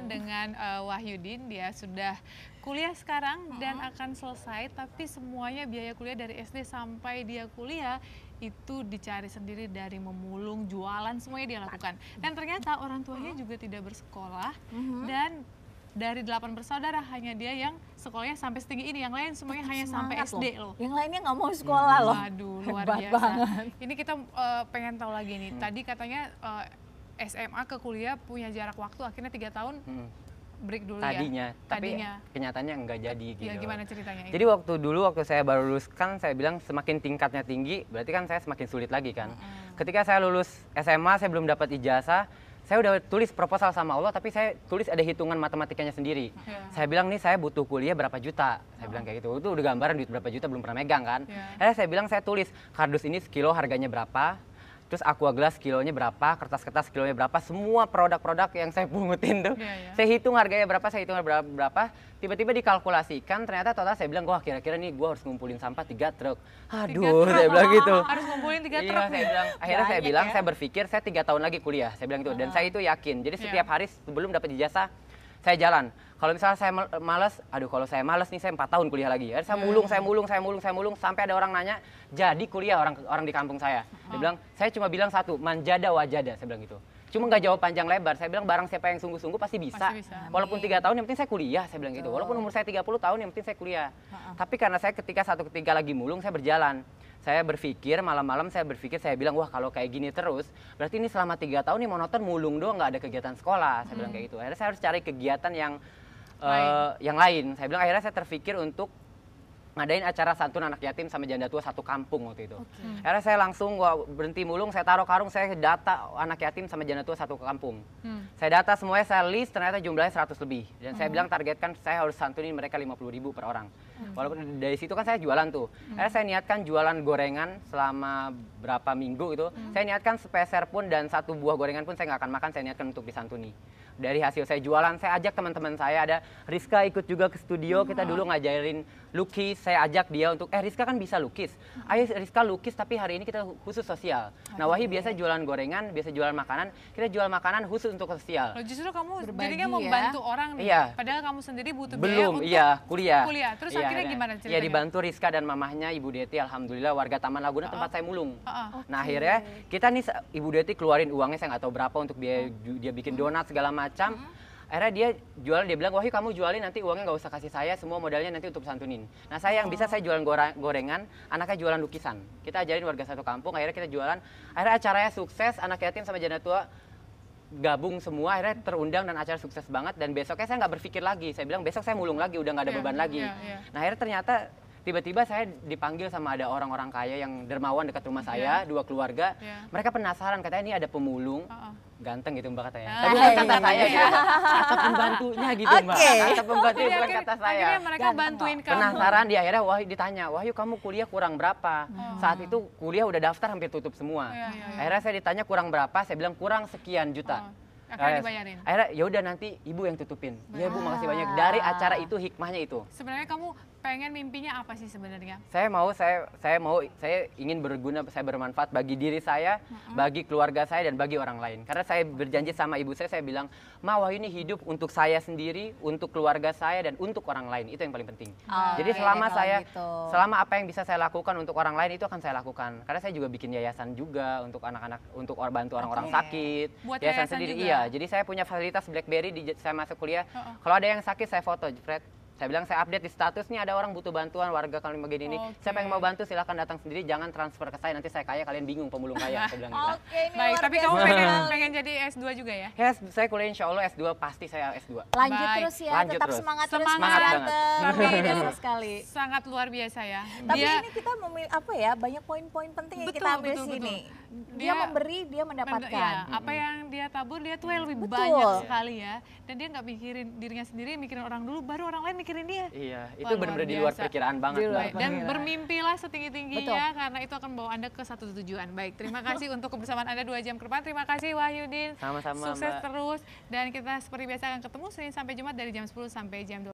dengan Wahyudin. Dia sudah kuliah sekarang dan akan selesai, tapi semuanya biaya kuliah dari SD sampai dia kuliah itu dicari sendiri, dari memulung, jualan, semuanya dia lakukan. Dan ternyata orang tuanya juga tidak bersekolah, dan dari 8 bersaudara hanya dia yang sekolahnya sampai setinggi ini, yang lain semuanya hanya sampai SD loh. Yang lainnya nggak mau sekolah loh. Aduh, luar biasa. Banget. Ini kita pengen tahu lagi nih. Tadi katanya SMA ke kuliah punya jarak waktu akhirnya 3 tahun. Break dulu tadinya, ya. Tapi kenyataannya nggak jadi gitu. Ya, gimana ceritanya? Jadi waktu saya baru lulus kan saya bilang semakin tingkatnya tinggi, berarti kan saya semakin sulit lagi kan. Ketika saya lulus SMA, saya belum dapat ijazah, saya udah tulis proposal sama Allah, tapi saya tulis ada hitungan matematikanya sendiri. Saya bilang nih saya butuh kuliah berapa juta, saya bilang kayak gitu. Itu udah gambaran duit berapa juta, belum pernah megang kan. Akhirnya saya bilang saya tulis kardus ini sekilo harganya berapa, terus aqua gelas kilonya berapa, kertas-kertas kilonya berapa, semua produk-produk yang saya pungutin tuh. Saya hitung harganya berapa, saya hitung berapa, tiba-tiba dikalkulasikan, ternyata total saya bilang, wah kira-kira nih gue harus ngumpulin sampah 3 truk. Aduh, saya bilang gitu. Harus ngumpulin 3 truk. Iya, saya bilang. Akhirnya saya bilang, saya berpikir saya 3 tahun lagi kuliah, saya bilang gitu. Dan saya itu yakin, jadi setiap hari sebelum dapat ijazah, saya jalan. Kalau misalnya saya malas, kalau saya malas nih saya 4 tahun kuliah lagi. Saya mulung, sampai ada orang nanya, jadi kuliah orang di kampung saya. Dia bilang, saya cuma bilang satu, manjada wajada, saya bilang gitu. Cuma nggak jawab panjang lebar, saya bilang barang siapa yang sungguh-sungguh pasti bisa. Walaupun 3 tahun yang penting saya kuliah, saya bilang gitu. Walaupun umur saya 30 tahun yang penting saya kuliah. Tapi karena saya ketika lagi mulung, saya berjalan. Saya berpikir, malam-malam saya bilang, wah kalau kayak gini terus, berarti ini selama 3 tahun nih monoton mulung doang, nggak ada kegiatan sekolah. Saya bilang kayak gitu. Akhirnya saya harus cari kegiatan yang lain. Saya bilang akhirnya saya terpikir untuk ngadain acara santun anak yatim sama janda tua satu kampung waktu itu. Akhirnya saya langsung berhenti mulung, saya taruh karung, saya data anak yatim sama janda tua satu kampung. Saya data semuanya, saya list, ternyata jumlahnya 100 lebih. Dan saya bilang targetkan saya harus santunin mereka 50.000 per orang. Walaupun dari situ kan saya jualan tuh. Akhirnya saya niatkan jualan gorengan selama berapa minggu itu. Saya niatkan sepeser pun dan 1 buah gorengan pun saya nggak akan makan, saya niatkan untuk disantuni. Dari hasil saya jualan, saya ajak teman-teman saya, ada Rizka ikut juga ke studio, kita dulu ngajarin lukis, saya ajak dia untuk, Rizka kan bisa lukis, ayo Rizka lukis tapi hari ini kita khusus sosial. Nah Wahyu biasa jualan gorengan, biasa jualan makanan, kita jual makanan khusus untuk sosial. Justru kamu jadinya membantu orang nih, padahal kamu sendiri butuh biaya untuk kuliah. Terus akhirnya gimana ceritanya? Ya dibantu Rizka dan mamahnya Ibu Deti, alhamdulillah warga Taman Laguna tempat saya mulung. Nah akhirnya kita nih Ibu Deti keluarin uangnya, saya nggak tahu berapa untuk dia bikin donat segala macam. Akhirnya dia jual, dia bilang, Wahyu kamu jualin nanti uangnya nggak usah kasih saya, semua modalnya nanti untuk santunin. Nah saya yang bisa saya jualan gorengan, anaknya jualan lukisan. Kita ajarin warga satu kampung, akhirnya kita jualan. Akhirnya acaranya sukses, anak yatim sama janda tua gabung semua, akhirnya terundang dan acara sukses banget. Dan besoknya saya nggak berpikir lagi, saya bilang besok saya mulung lagi, udah nggak ada beban lagi. Nah akhirnya ternyata tiba-tiba saya dipanggil sama ada orang-orang kaya yang dermawan dekat rumah saya, 2 keluarga. Mereka penasaran, katanya ini ada pemulung, ganteng gitu Mbak katanya. Tapi bukan kata saya gitu. Kata pembantunya gitu Mbak. Kata pembantu bukan kata saya. Akhirnya mereka bantuin kamu. Penasaran dia, akhirnya Wahyu ditanya, Wahyu kamu kuliah kurang berapa? Saat itu kuliah udah daftar hampir tutup semua. Akhirnya saya ditanya kurang berapa, saya bilang kurang sekian juta. Akhirnya dibayarin. Akhirnya ya udah nanti ibu yang tutupin. Ya Bu makasih banyak. Dari acara itu hikmahnya itu. Sebenarnya kamu pengen mimpinya apa sih sebenarnya? Saya ingin berguna, saya bermanfaat bagi diri saya, bagi keluarga saya dan bagi orang lain. Karena saya berjanji sama ibu saya bilang, Ma Wahyu ini hidup untuk saya sendiri, untuk keluarga saya dan untuk orang lain. Itu yang paling penting. Jadi selama apa yang bisa saya lakukan untuk orang lain itu akan saya lakukan. Karena saya juga bikin yayasan juga untuk anak-anak, untuk bantu orang-orang sakit. Buat yayasan sendiri juga? Iya. Jadi saya punya fasilitas BlackBerry saya masuk kuliah. Kalau ada yang sakit saya foto, Fred. Saya bilang saya update di status nih ada orang butuh bantuan warga kami begini ini. Siapa yang mau bantu silahkan datang sendiri, jangan transfer ke saya nanti saya kaya kalian bingung pemulung kaya. Saya bilang gitu. Baik, tapi kamu pengen jadi S2 juga ya? Ya, saya kuliah insya Allah S2 pasti saya S2. Lanjut terus ya, tetap semangat terus. Semangat luar biasa sekali. Sangat luar biasa ya. Tapi ini kita memilih apa ya, banyak poin-poin penting yang kita ambil sini. Dia memberi, dia mendapatkan. Apa yang dia tabur dia tuh lebih banyak sekali ya. Dan dia nggak mikirin dirinya sendiri, mikirin orang dulu, baru orang lain mikirin dia. Iya, itu benar-benar di luar perkiraan banget. Dan bermimpilah setinggi-tingginya karena itu akan membawa Anda ke satu tujuan. Baik, terima kasih untuk kebersamaan Anda 2 jam ke depan. Terima kasih Wahyudin. Sama-sama Sukses Mbak. terus. Dan kita seperti biasa akan ketemu Senin sampai Jumat dari jam 10 sampai jam 12.